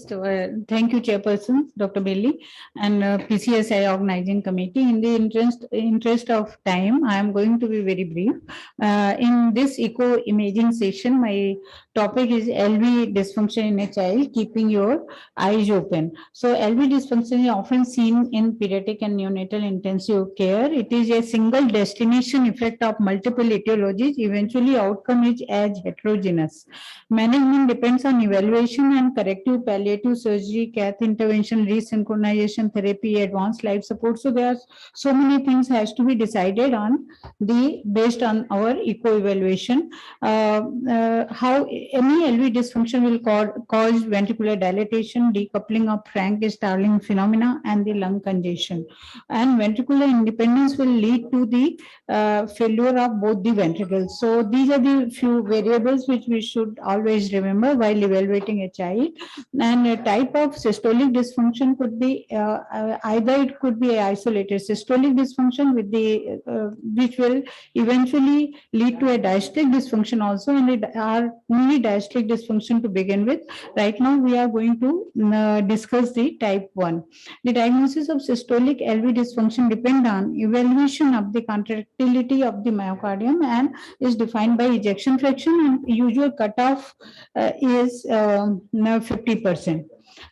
Thank you, Chairperson, Dr. Bailey, and PCSI Organizing Committee. In the interest of time, I am going to be very brief. In this eco imaging session, my topic is LV dysfunction in a child, keeping your eyes open. So, LV dysfunction is often seen in pediatric and neonatal intensive care. It is a single destination effect of multiple etiologies. Eventually, outcome is as heterogeneous. Management depends on evaluation and corrective palliative surgery, cath intervention, resynchronization therapy, advanced life support. So there are so many things has to be decided on based on our eco evaluation. How any LV dysfunction will cause ventricular dilatation, decoupling of Frank-Starling phenomena, and the lung congestion. And ventricular independence will lead to the failure of both the ventricles. So these are the few variables which we should always remember while evaluating a child. And a type of systolic dysfunction could be either it could be an isolated systolic dysfunction with the which will eventually lead to a diastolic dysfunction also, and it are only diastolic dysfunction to begin with. Right now we are going to discuss the type 1. The diagnosis of systolic LV dysfunction depend on evaluation of the contractility of the myocardium and is defined by ejection fraction, and usual cutoff is 50%.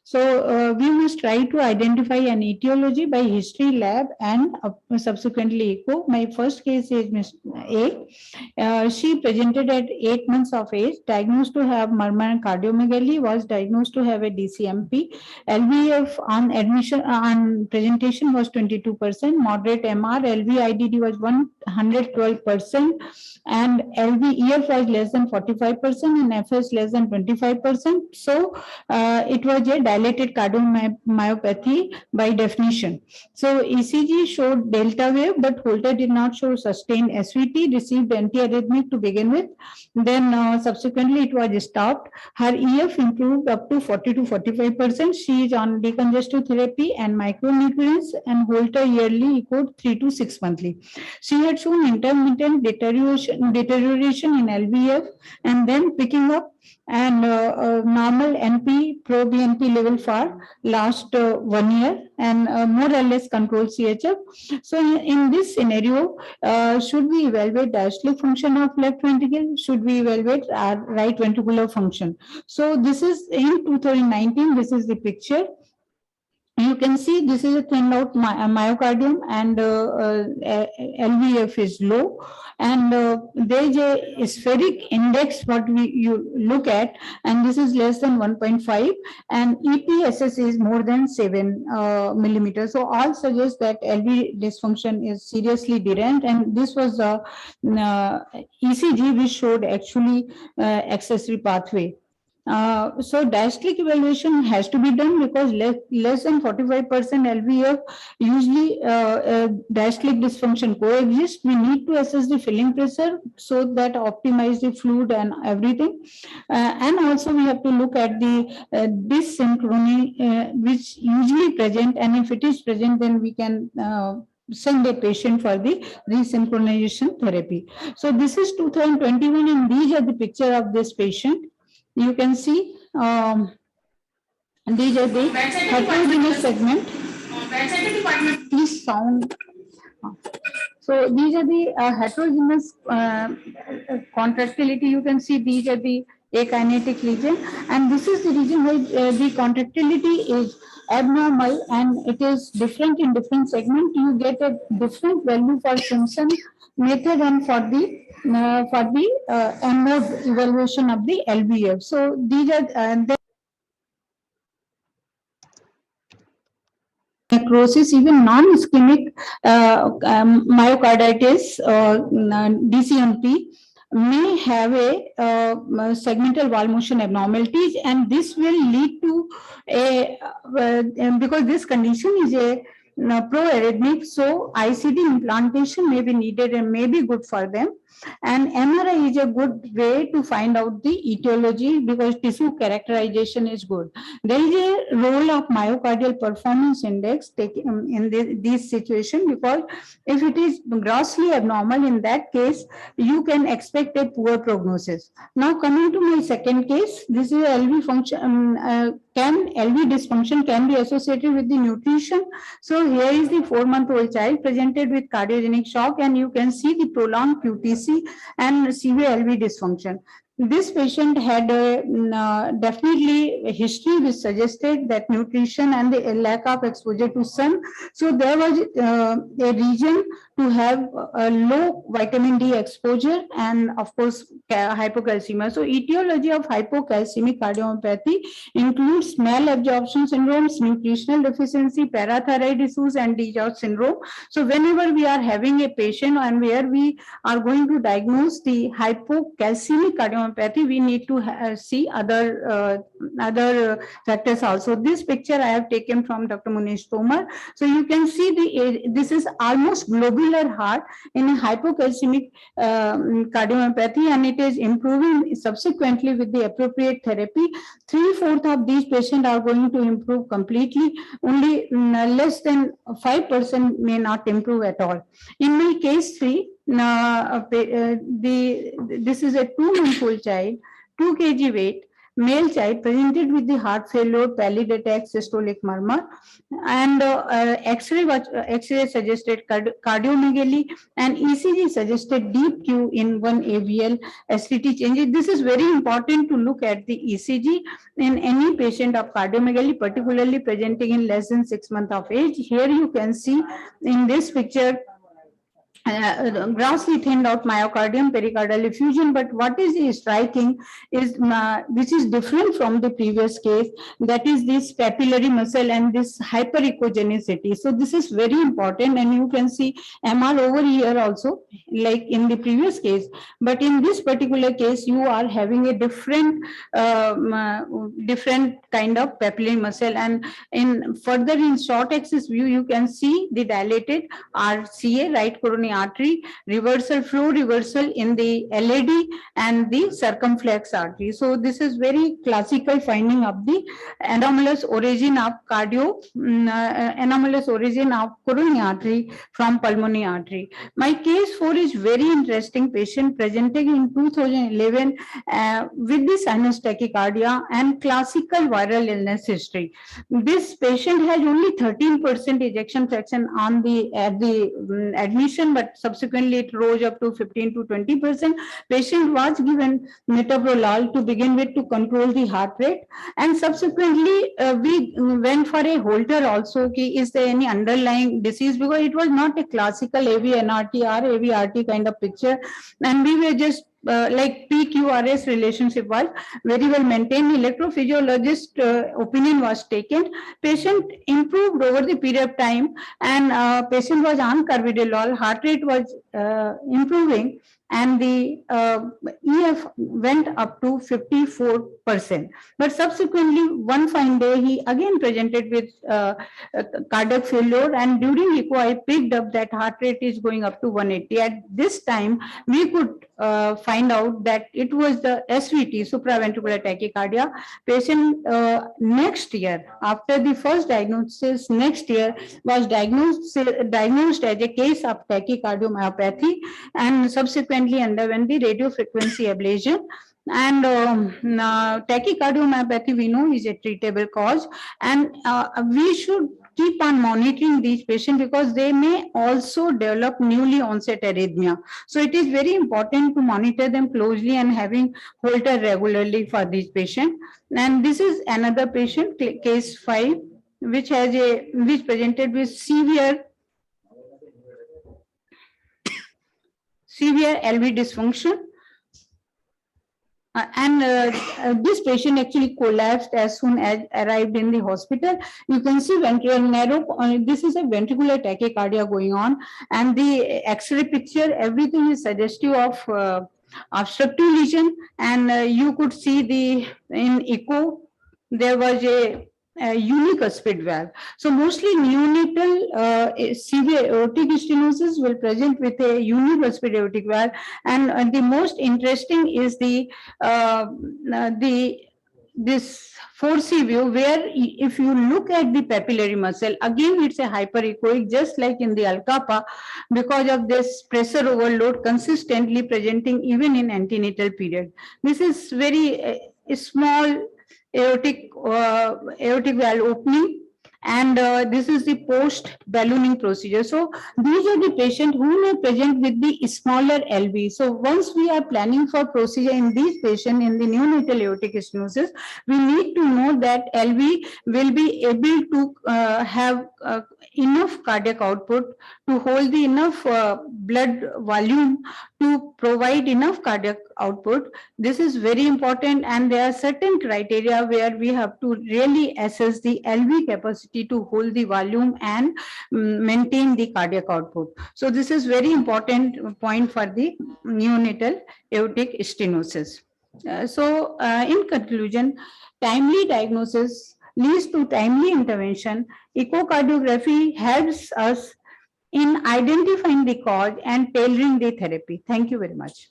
So we must try to identify an etiology by history lab and subsequently echo. My first case is Ms. A. She presented at 8 months of age, diagnosed to have murmur cardiomegaly, was diagnosed to have a DCMP. LVF on admission on presentation was 22%, moderate MR, LVIDD was 112%, and LVEF was less than 45%, and FS less than 25%. So it was a dilated cardiomyopathy by definition. So ECG showed delta wave, but Holter did not show sustained SVT, received antiarrhythmic to begin with. Then subsequently it was stopped. Her EF improved up to 40 to 45%. She is on decongestive therapy and micronutrients, and Holter yearly echoed 3 to 6 monthly. She had shown intermittent deterioration in LVF and then picking up, and normal NP, pro-BNP level for last 1 year, and more or less control CHF. So in this scenario, should we evaluate diastolic function of left ventricle? Should we evaluate our right ventricular function? So this is in 2019, this is the picture. You can see this is a thinned out myocardium, and LVF is low, and there is a spheric index what you look at, and this is less than 1.5, and EPSS is more than 7 millimeters. So all suggest that LV dysfunction is seriously deranged, and this was ECG which showed actually accessory pathway. So diastolic evaluation has to be done because less than 45% LVF, usually diastolic dysfunction coexists. We need to assess the filling pressure so that optimize the fluid and everything. And also we have to look at the dyssynchrony which usually present, and if it is present then we can send a patient for the resynchronization therapy. So this is 2021, and these are the picture of this patient. You can see these are the heterogeneous segment. Please sound. So these are the heterogeneous contractility. You can see these are the akinetic region, and this is the region where the contractility is abnormal and it is different in different segment. You get a different value for Simpson method and for the M-mode evaluation of the LVF. So these are necrosis, even non-ischemic myocarditis, DCMP, may have a segmental wall motion abnormalities, and this will lead to a because this condition is a pro-arrhythmic, so ICD implantation may be needed and may be good for them. And MRI is a good way to find out the etiology because tissue characterization is good. There is a role of myocardial performance index taken in this situation, because if it is grossly abnormal, in that case, you can expect a poor prognosis. Now, coming to my second case, this is LV function. Can LV dysfunction can be associated with the nutrition? So here is the 4-month-old child presented with cardiogenic shock, and you can see the prolonged QTC and severe LV dysfunction. This patient had definitely a history which suggested that nutrition and the lack of exposure to sun. So there was a region to have a low vitamin D exposure and of course hypocalcemia. So etiology of hypocalcemic cardiomyopathy includes malabsorption syndromes, nutritional deficiency, parathyroid issues, and DJOS syndrome. So whenever we are having a patient and where we are going to diagnose the hypocalcemic cardiomyopathy, we need to see other factors also. This picture I have taken from Dr. Munish Tomar. So you can see this is almost globular heart in a hypocalcemic cardiomyopathy, and it is improving subsequently with the appropriate therapy. 3/4 of these patients are going to improve completely. Only less than 5% may not improve at all. In my case 3, this is a 2-month-old child, 2 kg weight, male child presented with the heart failure, pallid attack, systolic murmur, and X-ray suggested cardiomegaly, and ECG suggested deep Q in 1 AVL STT changes. This is very important to look at the ECG in any patient of cardiomegaly, particularly presenting in less than 6 months of age. Here you can see in this picture grossly thinned out myocardium, pericardial effusion. But what is striking is which is different from the previous case, that is this papillary muscle and this hyperechogenicity. So this is very important, and you can see MR over here also, like in the previous case. But in this particular case, you are having a different kind of papillary muscle, and in further in short axis view, you can see the dilated RCA, right coronary artery, reversal flow reversal in the LAD and the circumflex artery. So this is very classical finding of the anomalous origin of anomalous origin of coronary artery from pulmonary artery. My case 4 is very interesting patient presenting in 2011 with the sinus tachycardia and classical viral illness history. This patient has only 13% ejection fraction on at the admission, but subsequently it rose up to 15 to 20%. Patient was given metoprolol to begin with to control the heart rate, and subsequently we went for a Holter also. Is there any underlying disease? Because it was not a classical AV-NRT or AV-RT kind of picture, and we were just like PQRS relationship was very well maintained. Electrophysiologist opinion was taken. Patient improved over the period of time, and patient was on carvedilol. Heart rate was improving, and the EF went up to 54%. But subsequently, one fine day, he again presented with cardiac failure, and during echo, I picked up that heart rate is going up to 180. At this time, we could find out that it was the SVT, supraventricular tachycardia. Patient next year, after the first diagnosis, next year was diagnosed as a case of tachycardiomyopathy, and subsequently underwent the radiofrequency ablation. And tachycardiomyopathy we know is a treatable cause, and we should keep on monitoring these patients because they may also develop newly onset arrhythmia. So it is very important to monitor them closely and having Holter regularly for these patients. And this is another patient, case 5, which presented with severe LV dysfunction. This patient actually collapsed as soon as arrived in the hospital. You can see ventricular narrow. This is a ventricular tachycardia going on, and the X-ray picture, everything is suggestive of obstructive lesion. And you could see in echo there was a unicuspid valve. So mostly neonatal severe aortic stenosis will present with a unicuspid aortic valve, and the most interesting is the this 4C view, where if you look at the papillary muscle, again it's a hyperechoic, just like in the Alcapa, because of this pressure overload consistently presenting even in antenatal period. This is very small aortic valve opening, and this is the post ballooning procedure. So these are the patients who may present with the smaller LV. So once we are planning for procedure in these patients in the neonatal aortic stenosis, we need to know that LV will be able to have enough cardiac output to hold the enough blood volume to provide enough cardiac output. This is very important, and there are certain criteria where we have to really assess the LV capacity to hold the volume and maintain the cardiac output. So this is very important point for the neonatal aortic stenosis. In conclusion, timely diagnosis leads to timely intervention. Echocardiography helps us in identifying the cause and tailoring the therapy. Thank you very much.